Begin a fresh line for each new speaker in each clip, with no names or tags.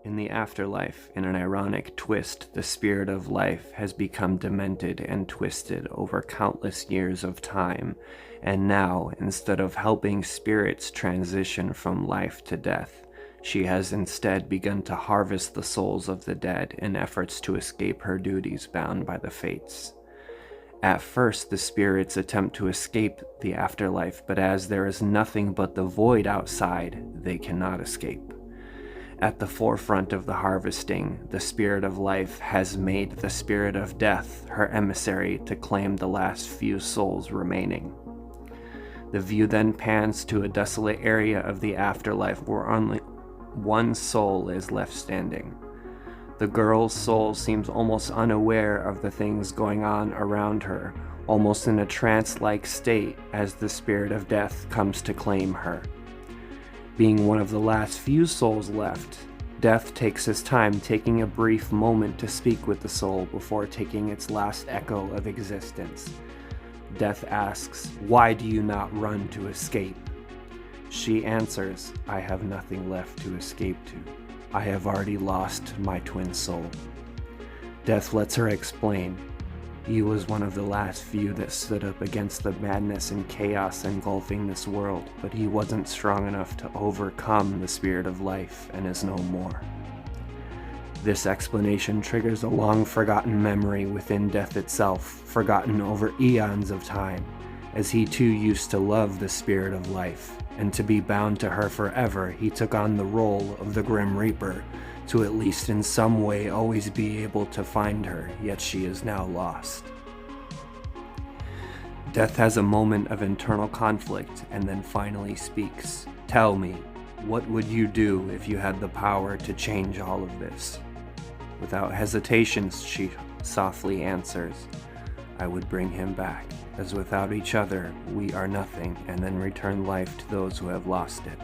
In the afterlife, in an ironic twist, the spirit of life has become demented and twisted over countless years of time, and now, instead of helping spirits transition from life to death, she has instead begun to harvest the souls of the dead in efforts to escape her duties bound by the fates. At first, the spirits attempt to escape the afterlife, but as there is nothing but the void outside, they cannot escape. At the forefront of the harvesting, the spirit of life has made the spirit of death her emissary to claim the last few souls remaining. The view then pans to a desolate area of the afterlife where only one soul is left standing. The girl's soul seems almost unaware of the things going on around her, almost in a trance-like state as the spirit of death comes to claim her. Being one of the last few souls left, death takes his time, taking a brief moment to speak with the soul before taking its last echo of existence. Death asks, "Why do you not run to escape?" She answers, "I have nothing left to escape to. I have already lost my twin soul." Death lets her explain. He was one of the last few that stood up against the madness and chaos engulfing this world, but he wasn't strong enough to overcome the spirit of life and is no more. This explanation triggers a long-forgotten memory within death itself, forgotten over eons of time, as he too used to love the spirit of life, and to be bound to her forever, he took on the role of the Grim Reaper, to at least in some way always be able to find her, yet she is now lost. Death has a moment of internal conflict and then finally speaks. "Tell me, what would you do if you had the power to change all of this?" Without hesitation, she softly answers, "I would bring him back, as without each other we are nothing, and then return life to those who have lost it."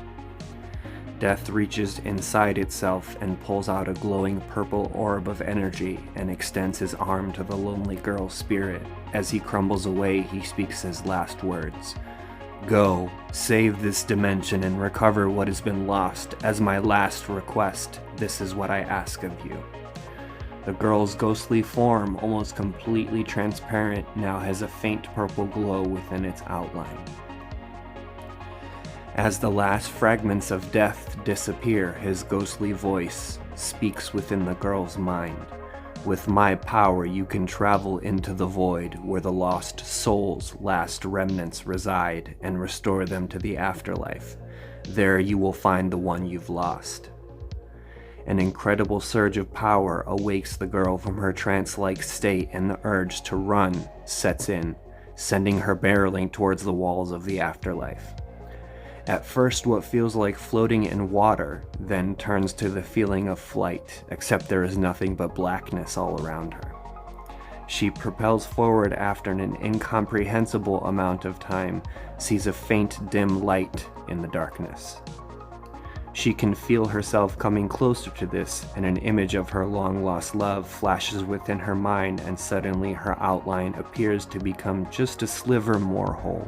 Death reaches inside itself and pulls out a glowing purple orb of energy and extends his arm to the lonely girl's spirit. As he crumbles away, he speaks his last words. "Go, save this dimension and recover what has been lost. As my last request, this is what I ask of you." The girl's ghostly form, almost completely transparent, now has a faint purple glow within its outline. As the last fragments of death disappear, his ghostly voice speaks within the girl's mind. "With my power you can travel into the void where the lost soul's last remnants reside and restore them to the afterlife. There you will find the one you've lost." An incredible surge of power awakes the girl from her trance-like state, and the urge to run sets in, sending her barreling towards the walls of the afterlife. At first, what feels like floating in water then turns to the feeling of flight, except there is nothing but blackness all around her. She propels forward after an incomprehensible amount of time, sees a faint dim light in the darkness. She can feel herself coming closer to this, and an image of her long-lost love flashes within her mind, and suddenly her outline appears to become just a sliver more whole.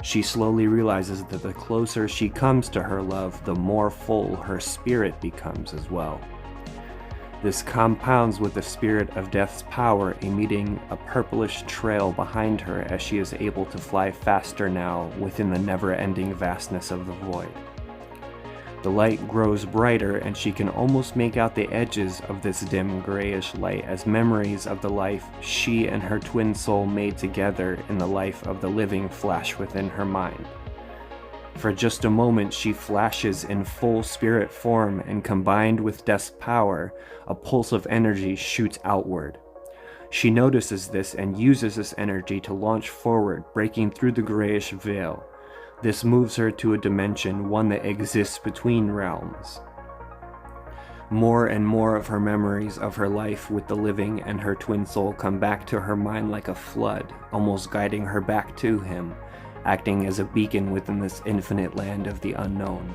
She slowly realizes that the closer she comes to her love, the more full her spirit becomes as well. This compounds with the spirit of death's power, emitting a purplish trail behind her as she is able to fly faster now within the never-ending vastness of the void. The light grows brighter, and she can almost make out the edges of this dim grayish light as memories of the life she and her twin soul made together in the life of the living flash within her mind. For just a moment she flashes in full spirit form, and combined with death's power, a pulse of energy shoots outward. She notices this and uses this energy to launch forward, breaking through the grayish veil. This moves her to a dimension, one that exists between realms. More and more of her memories of her life with the living and her twin soul come back to her mind like a flood, almost guiding her back to him, acting as a beacon within this infinite land of the unknown.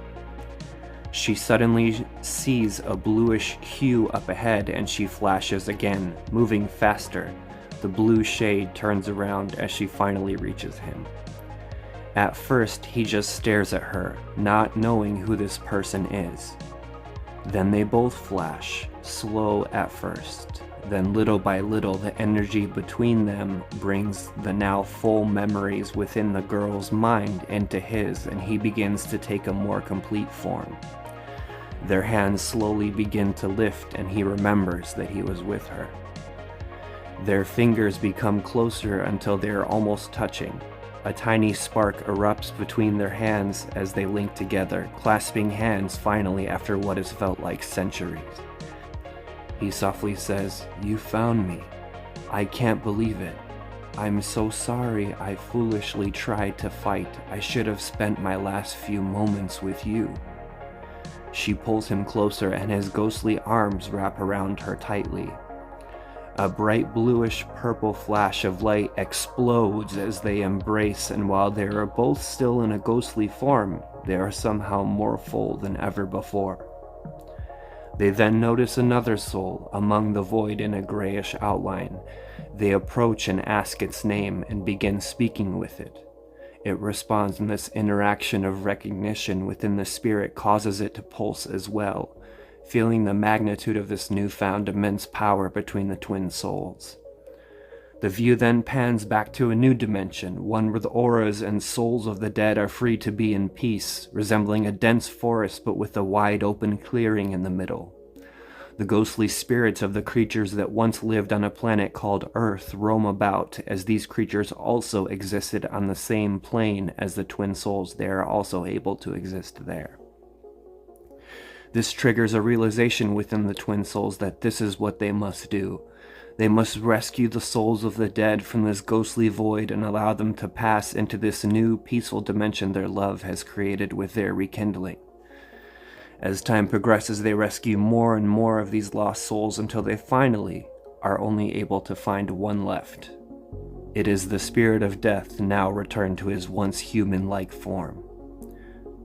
She suddenly sees a bluish hue up ahead, and she flashes again, moving faster. The blue shade turns around as she finally reaches him. At first, he just stares at her, not knowing who this person is. Then they both flash, slow at first. Then little by little, the energy between them brings the now full memories within the girl's mind into his, and he begins to take a more complete form. Their hands slowly begin to lift, and he remembers that he was with her. Their fingers become closer until they are almost touching. A tiny spark erupts between their hands as they link together, clasping hands finally after what has felt like centuries. He softly says, "You found me. I can't believe it. I'm so sorry I foolishly tried to fight. I should have spent my last few moments with you." She pulls him closer and his ghostly arms wrap around her tightly. A bright bluish purple flash of light explodes as they embrace, and while they are both still in a ghostly form, they are somehow more full than ever before. They then notice another soul among the void in a grayish outline. They approach and ask its name and begin speaking with it. It responds, and this interaction of recognition within the spirit causes it to pulse as well, feeling the magnitude of this newfound immense power between the twin souls. The view then pans back to a new dimension, one where the auras and souls of the dead are free to be in peace, resembling a dense forest but with a wide open clearing in the middle. The ghostly spirits of the creatures that once lived on a planet called Earth roam about, as these creatures also existed on the same plane as the twin souls. They are also able to exist there. This triggers a realization within the twin souls that this is what they must do. They must rescue the souls of the dead from this ghostly void and allow them to pass into this new, peaceful dimension their love has created with their rekindling. As time progresses, they rescue more and more of these lost souls until they finally are only able to find one left. It is the spirit of death now returned to his once human-like form.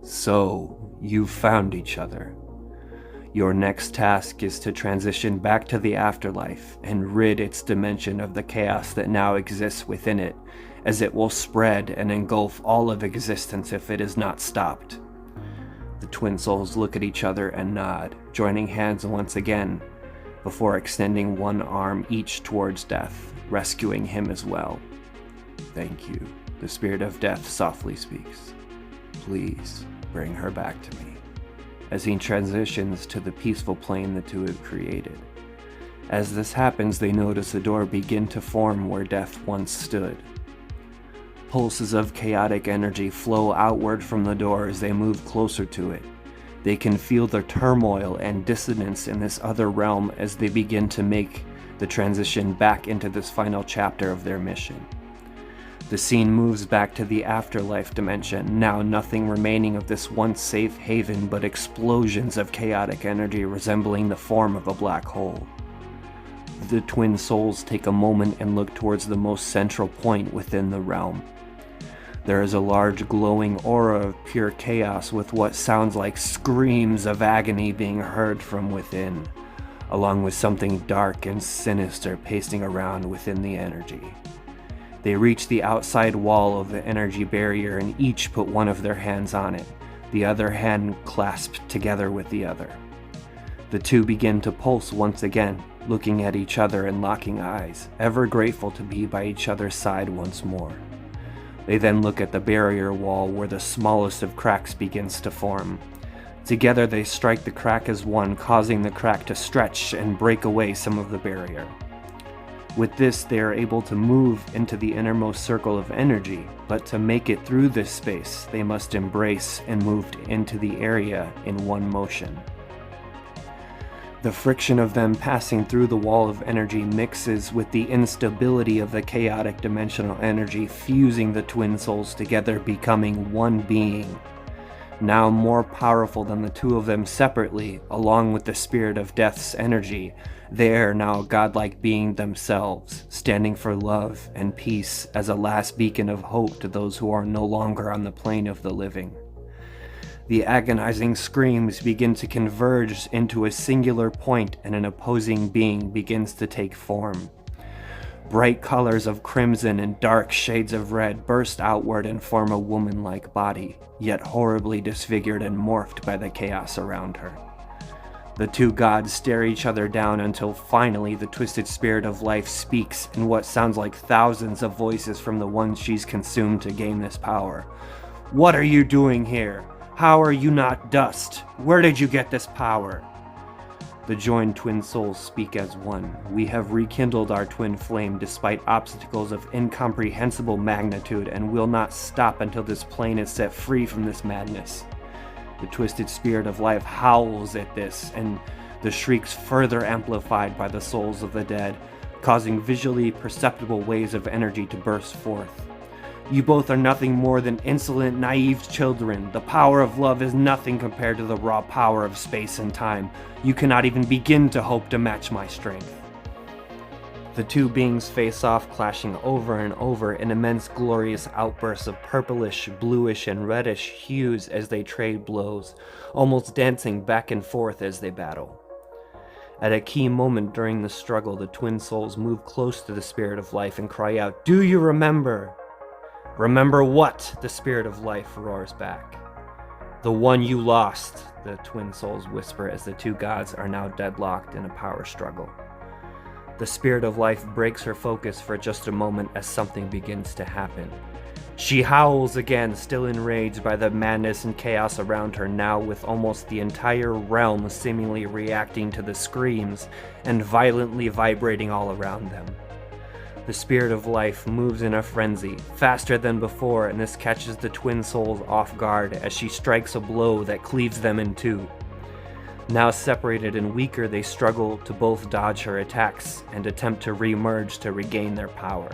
So, you've found each other. Your next task is to transition back to the afterlife and rid its dimension of the chaos that now exists within it, as it will spread and engulf all of existence if it is not stopped. The twin souls look at each other and nod, joining hands once again, before extending one arm each towards death, rescuing him as well. "Thank you," the spirit of death softly speaks. "Please bring her back to me," as he transitions to the peaceful plane the two have created. As this happens, they notice a door begin to form where death once stood. Pulses of chaotic energy flow outward from the door as they move closer to it. They can feel the turmoil and dissonance in this other realm as they begin to make the transition back into this final chapter of their mission. The scene moves back to the afterlife dimension, now nothing remaining of this once safe haven but explosions of chaotic energy resembling the form of a black hole. The twin souls take a moment and look towards the most central point within the realm. There is a large glowing aura of pure chaos with what sounds like screams of agony being heard from within, along with something dark and sinister pacing around within the energy. They reach the outside wall of the energy barrier and each put one of their hands on it, the other hand clasped together with the other. The two begin to pulse once again, looking at each other and locking eyes, ever grateful to be by each other's side once more. They then look at the barrier wall where the smallest of cracks begins to form. Together they strike the crack as one, causing the crack to stretch and break away some of the barrier. With this, they are able to move into the innermost circle of energy, but to make it through this space, they must embrace and move into the area in one motion. The friction of them passing through the wall of energy mixes with the instability of the chaotic dimensional energy, fusing the twin souls together, becoming one being. Now more powerful than the two of them separately, along with the spirit of death's energy, they are now a godlike being themselves, standing for love and peace as a last beacon of hope to those who are no longer on the plane of the living. The agonizing screams begin to converge into a singular point, and an opposing being begins to take form. Bright colors of crimson and dark shades of red burst outward and form a woman-like body, yet horribly disfigured and morphed by the chaos around her. The two gods stare each other down until finally the twisted spirit of life speaks in what sounds like thousands of voices from the one she's consumed to gain this power. What are you doing here? How are you not dust? Where did you get this power? The joined twin souls speak as one. We have rekindled our twin flame despite obstacles of incomprehensible magnitude and will not stop until this plane is set free from this madness. The twisted spirit of life howls at this, and the shrieks further amplified by the souls of the dead, causing visually perceptible waves of energy to burst forth. You both are nothing more than insolent, naive children. The power of love is nothing compared to the raw power of space and time. You cannot even begin to hope to match my strength. The two beings face off, clashing over and over in immense glorious outbursts of purplish, bluish, and reddish hues as they trade blows, almost dancing back and forth as they battle. At a key moment during the struggle, the twin souls move close to the spirit of life and cry out, "Do you remember?" "Remember what?" the spirit of life roars back. "The one you lost," the twin souls whisper as the two gods are now deadlocked in a power struggle. The spirit of life breaks her focus for just a moment as something begins to happen. She howls again, still enraged by the madness and chaos around her, now with almost the entire realm seemingly reacting to the screams and violently vibrating all around them. The spirit of life moves in a frenzy, faster than before, and this catches the twin souls off guard as she strikes a blow that cleaves them in two. Now separated and weaker, they struggle to both dodge her attacks and attempt to re-merge to regain their power.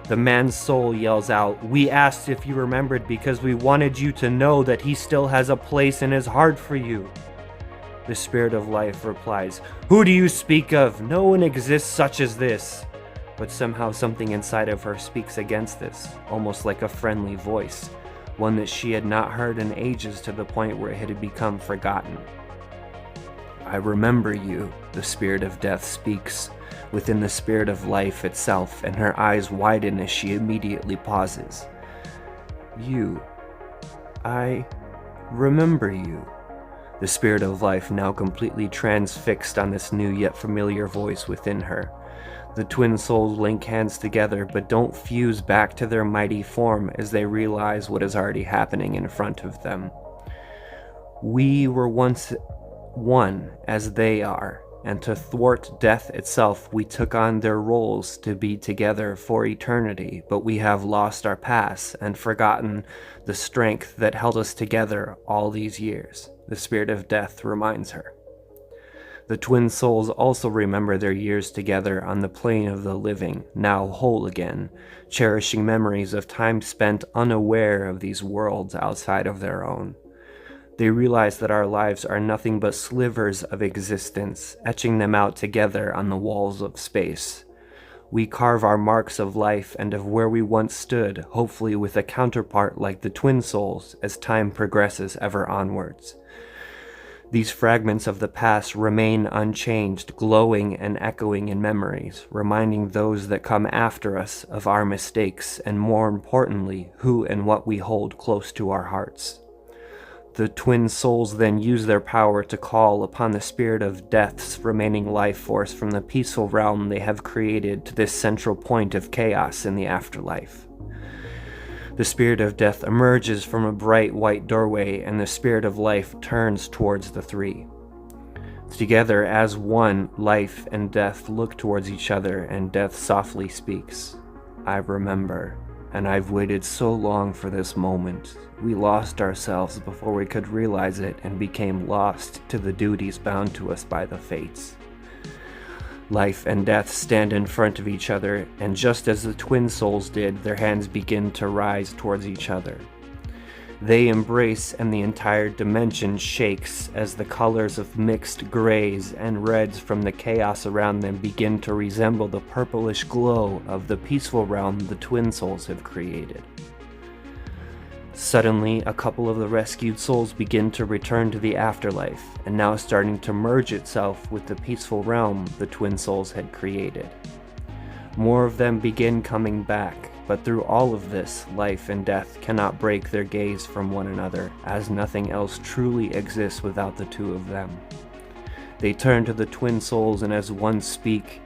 The man's soul yells out, "We asked if you remembered because we wanted you to know that he still has a place in his heart for you." The spirit of life replies, "Who do you speak of? No one exists such as this." But somehow something inside of her speaks against this, almost like a friendly voice, one that she had not heard in ages to the point where it had become forgotten. "I remember you," the spirit of death speaks, within the spirit of life itself, and her eyes widen as she immediately pauses. I remember you." The spirit of life now completely transfixed on this new yet familiar voice within her. The twin souls link hands together but don't fuse back to their mighty form as they realize what is already happening in front of them. "We were once one as they are, and to thwart death itself we took on their roles to be together for eternity, but we have lost our past and forgotten the strength that held us together all these years," the spirit of death reminds her. The twin souls also remember their years together on the plane of the living, now whole again, cherishing memories of time spent unaware of these worlds outside of their own. They realize that our lives are nothing but slivers of existence, etching them out together on the walls of space. We carve our marks of life and of where we once stood, hopefully with a counterpart like the twin souls as time progresses ever onwards. These fragments of the past remain unchanged, glowing and echoing in memories, reminding those that come after us of our mistakes and, more importantly, who and what we hold close to our hearts. The twin souls then use their power to call upon the spirit of death's remaining life force from the peaceful realm they have created to this central point of chaos in the afterlife. The spirit of death emerges from a bright white doorway, and the spirit of life turns towards the three. Together as one, life and death look towards each other, and death softly speaks. "I remember, and I've waited so long for this moment. We lost ourselves before we could realize it and became lost to the duties bound to us by the fates." Life and death stand in front of each other, and just as the twin souls did, their hands begin to rise towards each other. They embrace, and the entire dimension shakes as the colors of mixed grays and reds from the chaos around them begin to resemble the purplish glow of the peaceful realm the twin souls have created. Suddenly, a couple of the rescued souls begin to return to the afterlife, and now starting to merge itself with the peaceful realm the twin souls had created. More of them begin coming back, but through all of this, life and death cannot break their gaze from one another, as nothing else truly exists without the two of them. They turn to the twin souls and as one speak,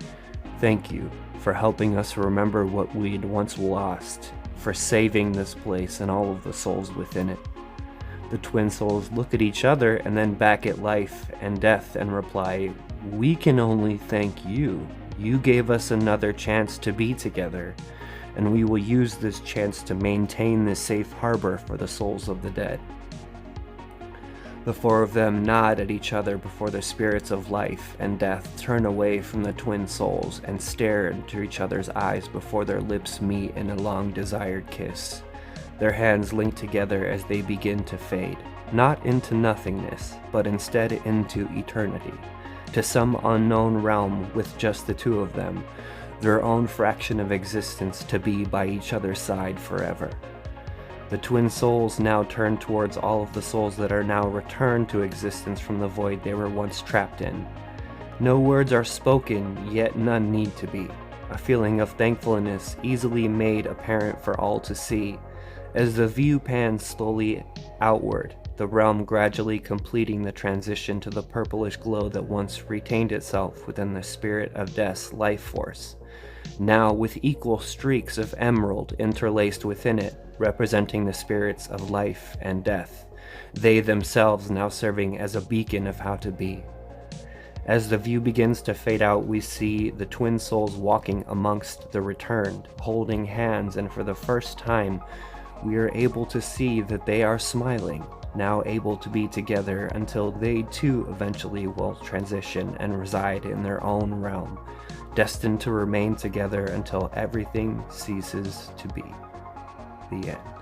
"Thank you for helping us remember what we'd once lost, for saving this place and all of the souls within it." The twin souls look at each other and then back at life and death and reply, "We can only thank you. You gave us another chance to be together, and we will use this chance to maintain this safe harbor for the souls of the dead." The four of them nod at each other before the spirits of life and death turn away from the twin souls and stare into each other's eyes before their lips meet in a long-desired kiss. Their hands link together as they begin to fade, not into nothingness, but instead into eternity, to some unknown realm with just the two of them, their own fraction of existence to be by each other's side forever. The twin souls now turn towards all of the souls that are now returned to existence from the void they were once trapped in. No words are spoken, yet none need to be. A feeling of thankfulness easily made apparent for all to see. As the view pans slowly outward, the realm gradually completing the transition to the purplish glow that once retained itself within the spirit of death's life force, now with equal streaks of emerald interlaced within it, representing the spirits of life and death, they themselves now serving as a beacon of how to be. As the view begins to fade out, we see the twin souls walking amongst the returned, holding hands, and for the first time, we are able to see that they are smiling, now able to be together until they too eventually will transition and reside in their own realm, destined to remain together until everything ceases to be. The end.